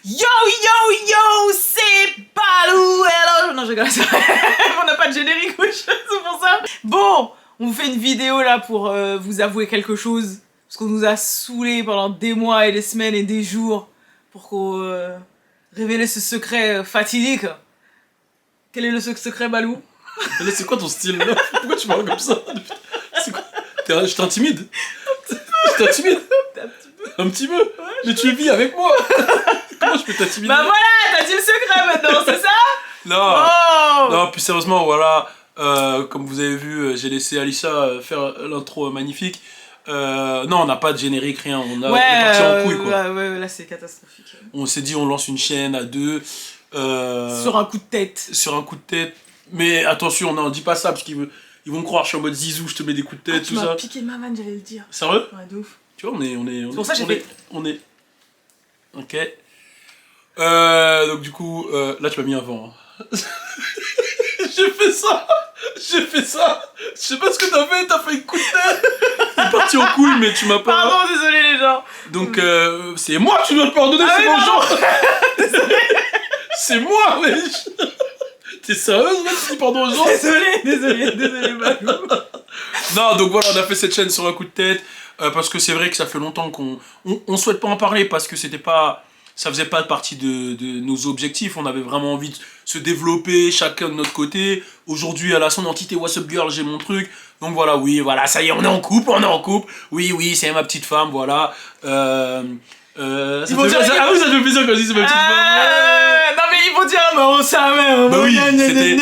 Yo yo yo, c'est Balou. Hello. Non, je rigole, c'est vrai. On n'a pas de générique, wesh, c'est pour ça. Bon, on vous fait une vidéo là pour vous avouer quelque chose. Parce qu'on nous a saoulés pendant des mois et des semaines et des jours pour qu'on révèle ce secret fatidique. Quel est le secret, Balou? Là, c'est quoi ton style là? Pourquoi tu parles comme ça? C'est quoi? Je t'intimide? Je t'intimide? Un petit peu? Ouais, mais tu vis avec moi! Comment je peux t'intimider? Bah voilà, t'as dit le secret maintenant, c'est ça? Non! Oh. Non, puis sérieusement, voilà, comme vous avez vu, j'ai laissé Alicia faire l'intro magnifique. Non, on n'a pas de générique, rien, on est parti en couille quoi. Ouais, là c'est catastrophique. On s'est dit, on lance une chaîne à deux. Sur un coup de tête. Sur un coup de tête. Mais attention, non, dis pas ça parce qu'ils vont me croire, je suis en mode zizou, je te mets des coups de tête, tout ça. Tu m'as piqué ma vanne, j'allais le dire. Sérieux? Ouais, de ouf. Tu vois, on est. C'est pour ça que j'ai fait. On est. Ok. Donc du coup, là tu m'as mis un vent. Hein. J'ai fait ça. Je sais pas ce que t'as fait une coup de tête. T'es parti en couille, mais tu m'as pas. Pardon, désolé les gens. Donc c'est moi que tu dois te pardonner, c'est mon genre. C'est moi, wesh. T'es sérieuse, même si pardon aux gens? Désolé, Balou. Non, donc voilà, on a fait cette chaîne sur un coup de tête. Parce que c'est vrai que ça fait longtemps qu'on souhaite pas en parler parce que ça faisait pas partie de nos objectifs. On avait vraiment envie de se développer chacun de notre côté. Aujourd'hui, elle a son entité What's Up Girl, j'ai mon truc. Donc voilà, oui, voilà, ça y est, on est en couple. Oui, c'est ma petite femme, voilà. Ah oui, ça te fait plaisir quand je dis c'est ma petite femme. Non mais ils vont dire, mais on savait. Bah oui, c'était...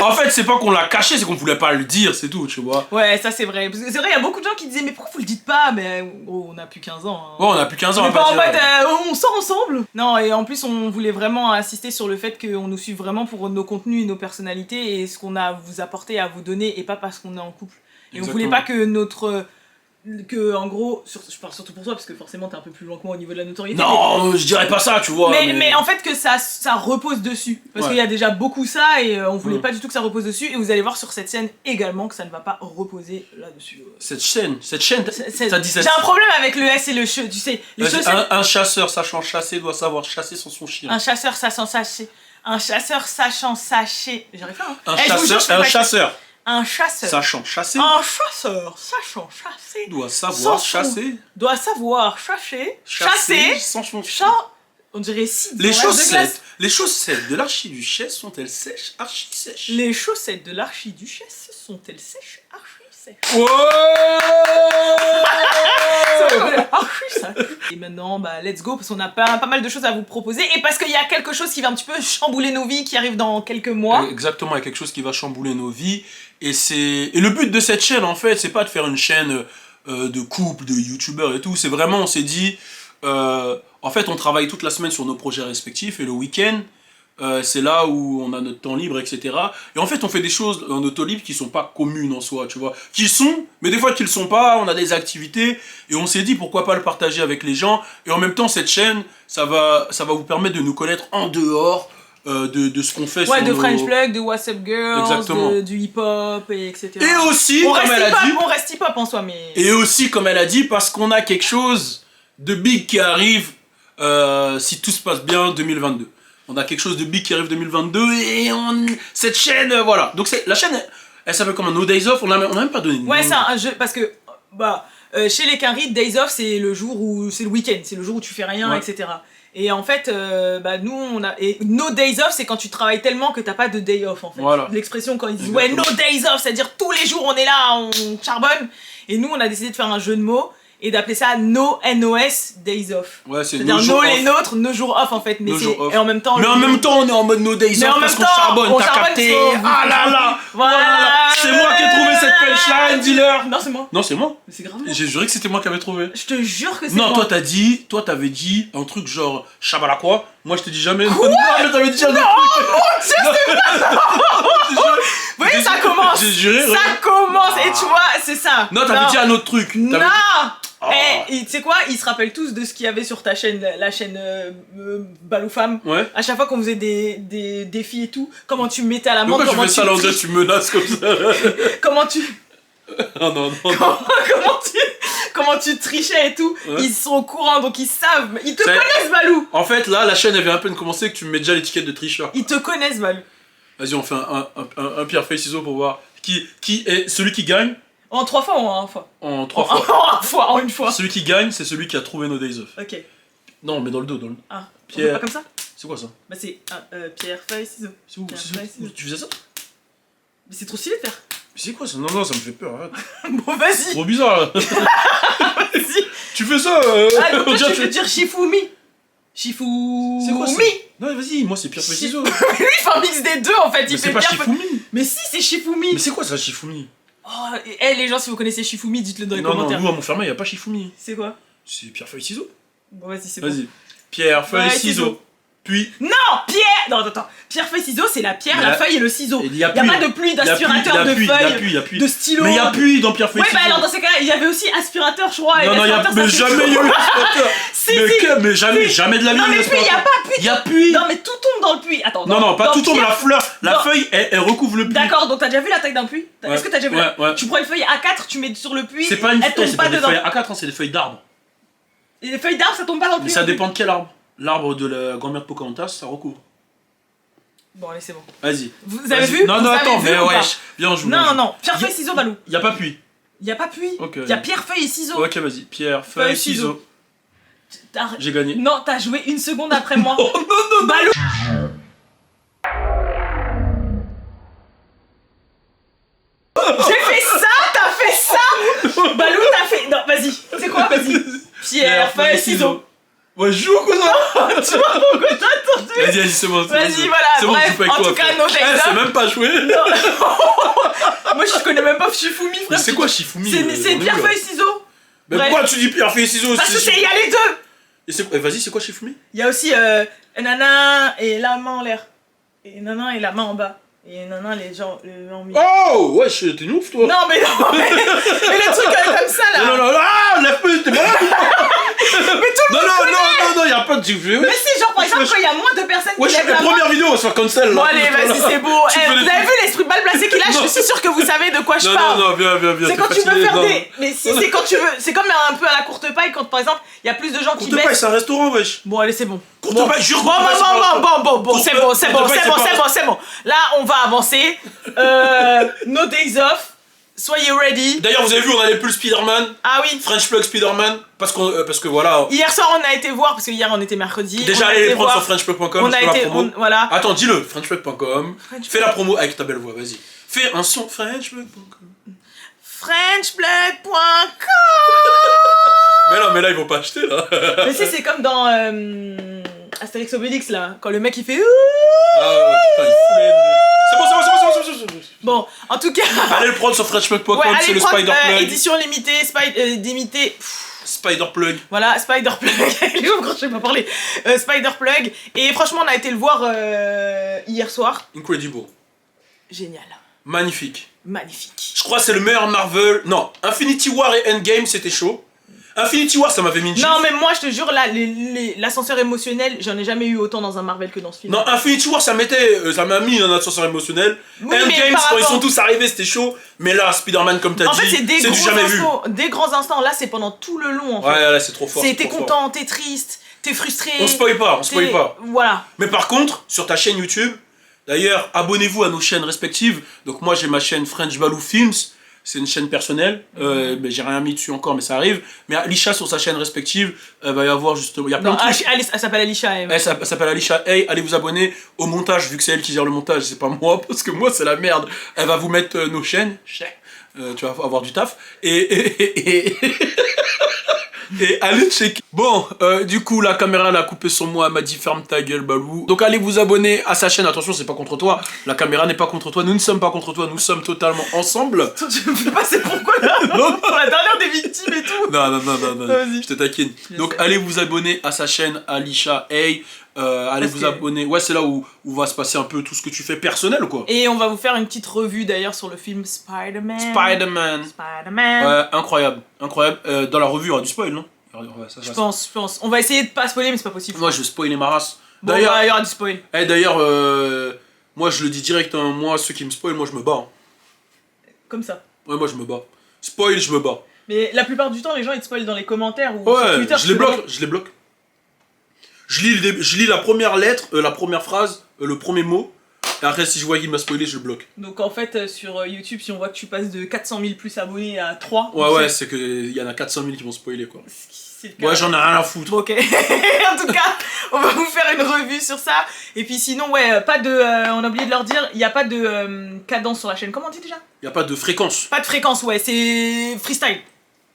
En fait, c'est pas qu'on l'a caché, c'est qu'on voulait pas le dire, c'est tout, tu vois. Ouais, ça c'est vrai. Parce que c'est vrai, il y a beaucoup de gens qui disaient, mais pourquoi vous le dites pas? Mais oh, on a plus 15 ans. Hein. Ouais, on a plus 15 ans, mais pas en fait, on sort ensemble. Non, et en plus, on voulait vraiment insister sur le fait qu'on nous suive vraiment pour nos contenus et nos personnalités et ce qu'on a à vous apporter, à vous donner, et pas parce qu'on est en couple. Et exactement. On voulait pas que en gros, je parle surtout pour toi parce que forcément t'es un peu plus loin que moi au niveau de la notoriété. Non, je dirais pas ça, tu vois. Mais en fait que ça repose dessus. Parce qu'il y a déjà beaucoup ça et on voulait pas du tout que ça repose dessus. Et vous allez voir sur cette scène également que ça ne va pas reposer là-dessus. Cette chaîne, t'as dit cette... J'ai un problème avec le S et le che, tu sais. Un chasseur sachant chasser doit savoir chasser sans son chien. Un chasseur sachant chasser. Un chasseur sachant chasser. J'arrive pas, hein. Un chasseur. Un chasseur. Sachant chasser. Un chasseur sachant chasser. Doit savoir chasser. Doit savoir chasser. Chasser. Sans son chien. On dirait si. Les chaussettes de l'archiduchesse sont-elles sèches, archi sèches? Les chaussettes de l'archiduchesse sont-elles sèches, archi sèches? Ouais. Et maintenant, bah let's go parce qu'on a pas mal de choses à vous proposer et parce qu'il y a quelque chose qui va un petit peu chambouler nos vies qui arrive dans quelques mois. Exactement, il y a quelque chose qui va chambouler nos vies et le but de cette chaîne en fait, c'est pas de faire une chaîne de couple, de youtubeurs et tout, c'est vraiment, on s'est dit, en fait on travaille toute la semaine sur nos projets respectifs et le week-end, c'est là où on a notre temps libre, etc. Et en fait, on fait des choses dans notre temps libre qui sont pas communes en soi, tu vois. Qui sont, mais des fois qui le sont pas, on a des activités, et on s'est dit pourquoi pas le partager avec les gens. Et en même temps, cette chaîne, ça va vous permettre de nous connaître en dehors de ce qu'on fait sur de French Plug, de What's Up Girls, du hip-hop, etc. Et aussi, comme elle a dit... On reste hip-hop en soi, mais... Et aussi, comme elle a dit, parce qu'on a quelque chose de big qui arrive, si tout se passe bien, 2022. On a quelque chose de big qui arrive 2022 et cette chaîne, voilà. Donc la chaîne, elle s'appelle comment? No Days Off, on n'a même pas donné de nom. Ouais, c'est un jeu, parce que chez les Quinrides, Days Off, c'est le jour où, c'est le week-end, c'est le jour où tu fais rien, etc. Et en fait, nous, on a... Et No Days Off, c'est quand tu travailles tellement que t'as pas de day off, en fait. Voilà. L'expression quand ils disent, ouais, No Days Off, c'est-à-dire tous les jours, on est là, on charbonne. Et nous, on a décidé de faire un jeu de mots et d'appeler ça No N-O-S Days Off. Ouais, c'est no jours off. Les nôtres, nos jours off en fait. Mais et en même temps. Mais en même temps, on est en mode No Days Off parce qu'on charbonne. T'as capté? Ah là là. Voilà. C'est moi qui ai trouvé cette punchline, dealer. Non, c'est moi. Non, c'est moi. Mais c'est grave. J'ai juré que c'était moi qui avais trouvé. Je te jure que c'est moi. Non, toi t'avais dit un truc genre Chabala quoi. Moi je te dis jamais. Quoi? Non, mais t'avais dit un truc. Non, mon Dieu, c'est pas. Vous voyez, ça commence. J'ai juré. Ça commence et tu vois, c'est ça. Non, t'avais dit un autre truc. Non. Et tu sais quoi, ils se rappellent tous de ce qu'il y avait sur ta chaîne, la chaîne Balou Femme. Ouais. À chaque fois qu'on faisait des défis et tout, comment tu mettais à la menthe. Pourquoi tu fais ça là, tu menaces comme ça? Comment tu... Oh non. Comment tu... comment tu trichais et tout. Ouais. Ils sont au courant, donc ils savent. Ils te Ça- connaissent, Balou. En fait, là, la chaîne elle vient à peine de commencer que tu me mets déjà l'étiquette de tricheur. Ils te connaissent, Balou. Vas-y, on fait un pierre feuille ciseaux pour voir qui est celui qui gagne En 3 fois ou en 1 fois? en 3 fois. En 1 fois, en une fois. Celui qui gagne, c'est celui qui a trouvé No Days Off. Ok. Non, mais dans le dos, dans le. Ah, on Pierre. fait pas comme ça? C'est quoi ça? Bah c'est pierre, feuille, ciseaux. C'est où Pierre, c'est- feuille, ciseaux. Tu faisais ça? Mais c'est trop stylé de faire. Mais c'est quoi ça? Non, ça me fait peur, arrête. Bon, vas-y. Trop bizarre là. Vas-y. Tu fais ça Ah, donc on toi, dirait tu veux que- dire Shifumi. Shifumi. C'est quoi ça? Non, vas-y, moi c'est pierre feuille ciseaux. Lui, il fait un mix des deux en fait. Mais Il c'est fait pas pierre, feuille- Shifumi. Mais si, c'est Shifumi. Mais c'est quoi ça, Shifumi? Oh, et les gens, si vous connaissez Shifumi, dites-le dans les Non, commentaires. nous à Montfermeil, y a pas Shifumi. C'est quoi? C'est pierre feuille ciseaux. Bon, vas-y, c'est bon. Vas-y. Pierre feuille Ouais, ciseaux. ciseaux. Puis. Non, pierre. Non, attends. Pierre, feuille, ciseaux, c'est la pierre, Mais la la- feuille et le ciseau. Il y a Y a pas de pluie d'aspirateur, de feuilles, y a pluie. de stylo. Mais y a pluie dans pierre feuille Ouais, bah ciseaux. alors dans ces cas-là, il y avait aussi aspirateur, je crois. Et Non, non, l'aspirateur, mais ça fait jamais il y a chaud. eu aspirateur. Si, Mais, si. mais jamais de la vie. Non, mais il puis, y a pas pluie. Y a pluie. Non, mais tout tombe dans le puits. Attends. Non, pas dans tout tombe, pierre- la fleur, la dans- feuille, elle recouvre le puits. D'accord, donc t'as déjà vu la taille d'un puits? Ouais. Est-ce que t'as déjà vu Ouais. Tu prends une feuille A4, tu mets sur le puits, C'est pas une elle feuille, tombe c'est pas pas des dedans. feuilles A4, c'est des feuilles d'arbre. Et les feuilles d'arbre, ça tombe pas dans le Mais puits. ça non plus. dépend de quel arbre. L'arbre de la grand-mère de Pocahontas, ça recouvre. Bon, allez, c'est bon. Vas-y. Vous avez Vas-y. vu Non, Vous avez attends, vu mais ou pas wesh. Viens, on joue. Non, pierre, feuille, ciseaux, Balou. Y a pas pluie. Y a pas puits. Ok. Y a pierre, feuille et ciseaux. Ok, vas-y. Pierre, feuille, Feuille, ciseaux. T'as- J'ai gagné. Non, t'as joué une seconde après moi. Oh non, Balou. J'ai fait ça, t'as fait ça. Balou, t'as fait. Non, vas-y. C'est quoi, vas-y. Pierre, feuille, ciseaux. Ouais, je joue quoi ça? Tu vois pourquoi t'as attendu? Vas-y, c'est bon. Vas-y, voilà, C'est bon, bref, je joue pas avec en toi, tout cas, frère. No Days Eh, c'est Off. même pas joué. Moi, je connais même pas Shifumi, frère. Mais c'est quoi Shifumi? C'est pierre, feuille, ciseaux. Mais Bref. pourquoi tu dis pierre, feuille, ciseaux? Parce que il y a les deux. Et c'est quoi? Vas-y, c'est quoi Shifumi? Il y a aussi nana et la main en l'air. Et nana et la main en bas. Et nana les gens en milieu. Oh! Wesh, t'es une ouf toi! Non, mais les trucs comme ça là. Non, ah! Lève-moi, t'es malade! Mais tout le monde. Non, y'a pas de gifle. Mais si, genre par exemple, quand il y a moins de personnes qui Wesh, lèvent la la main. première vidéo, on va se faire cancel là. Bon, allez, vas-y, c'est beau. Tu Eh, peux vous les- avez vu l'esprit mal placé qu'il a? Je Non. suis sûre que vous savez de quoi je parle. Non, viens. C'est t'es quand tu veux fatigué, faire non. des. Mais si, c'est quand tu veux. C'est comme un peu à la courte paille quand par exemple, il y a plus de gens qui Courte paille, baissent. c'est un restaurant, wesh. Bon, allez, c'est bon. Courte Bon. paille, jure, Bon, courte paille, c'est pas un restaurant. bon, Courte c'est paille, bon, courte paille, Là, on va avancer. No Days Off. Soyez ready. D'ailleurs, vous avez vu, on a les pulls Spider-Man. Ah oui. French Plug Spider-Man. Parce que voilà. Hier soir, on a été voir, parce que hier, on était mercredi. Déjà, on a allez été les prendre voir- sur FrenchPlug.com. On a je fais la été. promo. Voilà. Attends, dis-le, FrenchPlug.com. French Fais la promo avec ta belle voix, vas-y. Fais un son FrenchPlug.com. FrenchPlug.com. Mais là, ils vont pas acheter là. Mais si, c'est comme dans Astérix Obélix là, quand le mec il fait. Ah ouais, putain, il fout les... C'est bon. Bon, en tout cas. Allez le prendre sur FrenchPlug.com, Ouais, c'est allez le prendre Spider Plug. édition limitée, limitée. Spider Plug. Voilà, Spider Plug. Les gens, quand je sais pas parler. Spider Plug. Et franchement, on a été le voir hier soir. Incredible. Génial. Magnifique. Magnifique. Je crois que c'est le meilleur Marvel. Non, Infinity War et Endgame, c'était chaud. Infinity War, ça m'avait mis une gifle. Non, mais moi, je te jure, là, l'ascenseur émotionnel, j'en ai jamais eu autant dans un Marvel que dans ce film. Non, Infinity War, ça m'a mis un ascenseur émotionnel. Oui, mais Endgame, par quand ils rapport- sont tous arrivés, c'était chaud. Mais là, Spider-Man, comme t'as En dit, fait, c'est des du gros jamais vu. instants. Des grands instants. Là, c'est pendant tout le long, en fait. Ouais, là, c'est trop fort. C'est c'est t'es trop fort. content, t'es triste, t'es frustré. On spoil pas. Voilà. Mais par contre, sur ta chaîne YouTube, d'ailleurs, abonnez-vous à nos chaînes respectives. Donc moi, j'ai ma chaîne French Balou Films. C'est une chaîne personnelle. Mais j'ai rien mis dessus encore, mais ça arrive. Mais Alicia, sur sa chaîne respective, va y avoir justement... Il y a plein Non, de trucs. elle s'appelle Alicia. Elle s'appelle Alicia. Hey, allez vous abonner au montage, vu que c'est elle qui gère le montage, c'est pas moi, parce que moi, c'est la merde. Elle va vous mettre nos chaînes. Tu vas avoir du taf. Et allez checker. Bon, du coup, la caméra elle a coupé sur moi, elle m'a dit ferme ta gueule, Balou. Donc allez vous abonner à sa chaîne. Attention, c'est pas contre toi. La caméra n'est pas contre toi. Nous ne sommes pas contre toi. Nous sommes totalement ensemble. Tu me fais passer pourquoi là? Non. Pour la dernière des victimes et tout. Non. Vas-y. Je te taquine. Je Donc sais. allez vous abonner à sa chaîne Alicia Hey. Allez Parce vous que- abonner. Ouais, c'est là où va se passer un peu tout ce que tu fais personnel, quoi. Et on va vous faire une petite revue d'ailleurs sur le film Spider-Man. Spider-Man. Spider-Man. Ouais, incroyable. Dans la revue, il y aura du spoil, non? Ouais, ça, Je ça. pense. On va essayer de pas spoiler, mais c'est pas possible. Moi, je vais spoiler ma race. Bon, D'ailleurs, bah, il y aura du spoil. d'ailleurs, moi, je le dis direct, moi, ceux qui me spoilent, moi, je me bats. Comme ça. Ouais, moi, je me bats. Spoil, je me bats. Mais la plupart du temps, les gens ils te spoilent dans les commentaires ou sur Ouais, Twitter. je les bloque, je les bloque. Je lis la première lettre, la première phrase, le premier mot. Et après, si je vois qu'il m'a spoilé, je le bloque. Donc en fait, sur YouTube, si on voit que tu passes de 400 000 plus abonnés à 3, Ouais, c'est qu'il y en a 400 000 qui vont spoiler, quoi. c'est le cas. Ouais, j'en ai rien à foutre. Bon, ok. En tout cas, on va vous faire une revue sur ça. Et puis sinon, ouais, pas de... on a oublié de leur dire, il n'y a pas de cadence sur la chaîne. Comment on dit déjà? Il n'y a pas de fréquence. Pas de fréquence, ouais, c'est freestyle.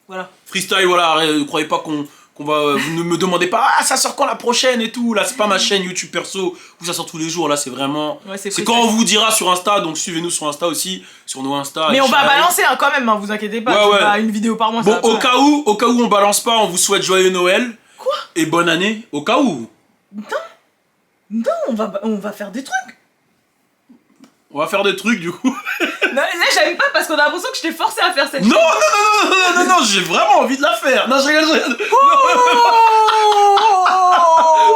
Voilà. Freestyle, voilà, ne croyez pas qu'on va... Vous ne me demandez pas, ah, ça sort quand la prochaine et tout. Là, c'est pas ma chaîne YouTube perso où ça sort tous les jours. Là, c'est vraiment... Ouais, c'est quand on vous dira sur Insta, donc suivez-nous sur Insta aussi, sur nos Insta. Mais on va balancer hein, quand même, hein, vous inquiétez pas. Ouais, c'est pas une vidéo par mois. Bon, ça va au pas. cas où on balance pas, on vous souhaite joyeux Noël. Quoi? Et bonne année, au cas où. Non, on va faire des trucs. On va faire des trucs, du coup. Non, là, j'aime pas parce qu'on a l'impression que je t'ai forcé à faire cette Non, non, j'ai vraiment envie de la faire. Non, je rigole, je rigole. Oh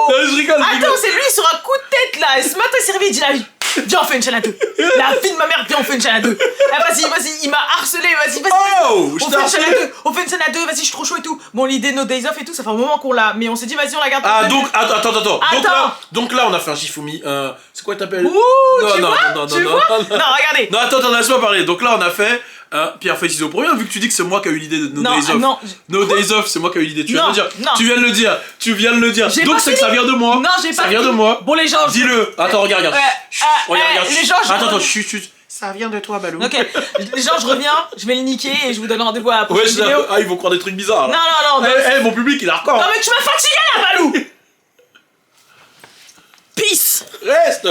Non, je rigole. Attends, c'est lui sur un coup de tête là. Ce matin, il s'est réveillé, il dit la vie. Viens, on fait une chaîne à deux. La fille de ma mère, viens, on fait une chaîne à deux. Ah, vas-y, il m'a harcelé, vas-y. Oh, On fait une chaîne à deux, on fait une chaîne à deux, vas-y, je suis trop chaud et tout. Bon, l'idée No Days Off et tout, ça fait un moment qu'on l'a, mais on s'est dit, vas-y, on la garde. Ah, donc, attends. Attends. Donc là, on a fait un Shifumi. C'est quoi t'appelles? Ouh, tu vois, non, Non, regardez. Non, attends, laisse-moi parler. Donc là, on a fait Pierre fait ciseaux pour rien, vu que tu dis que c'est moi qui ai eu l'idée de No Days Off. Non, No Days Off, c'est moi qui ai eu l'idée. Tu viens Non, de le dire. non. Tu viens de le dire. Tu viens de le dire. J'ai Donc pas c'est que ça fini. vient de moi. Non, j'ai pas Ça vient de fini. moi. Bon, les gens. Dis-le. Attends, regarde. Chut, regarde. Les gens, Attends, chut. Ça vient de toi, Balou. Ok, les gens, je reviens, je vais le niquer et je vous donne rendez-vous à la Ouais, prochaine vidéo. ils vont croire des trucs bizarres. Non, Là. non, Mon public, il est hardcore. Non, mais tu m'as fatigué là, Balou. Peace. Reste.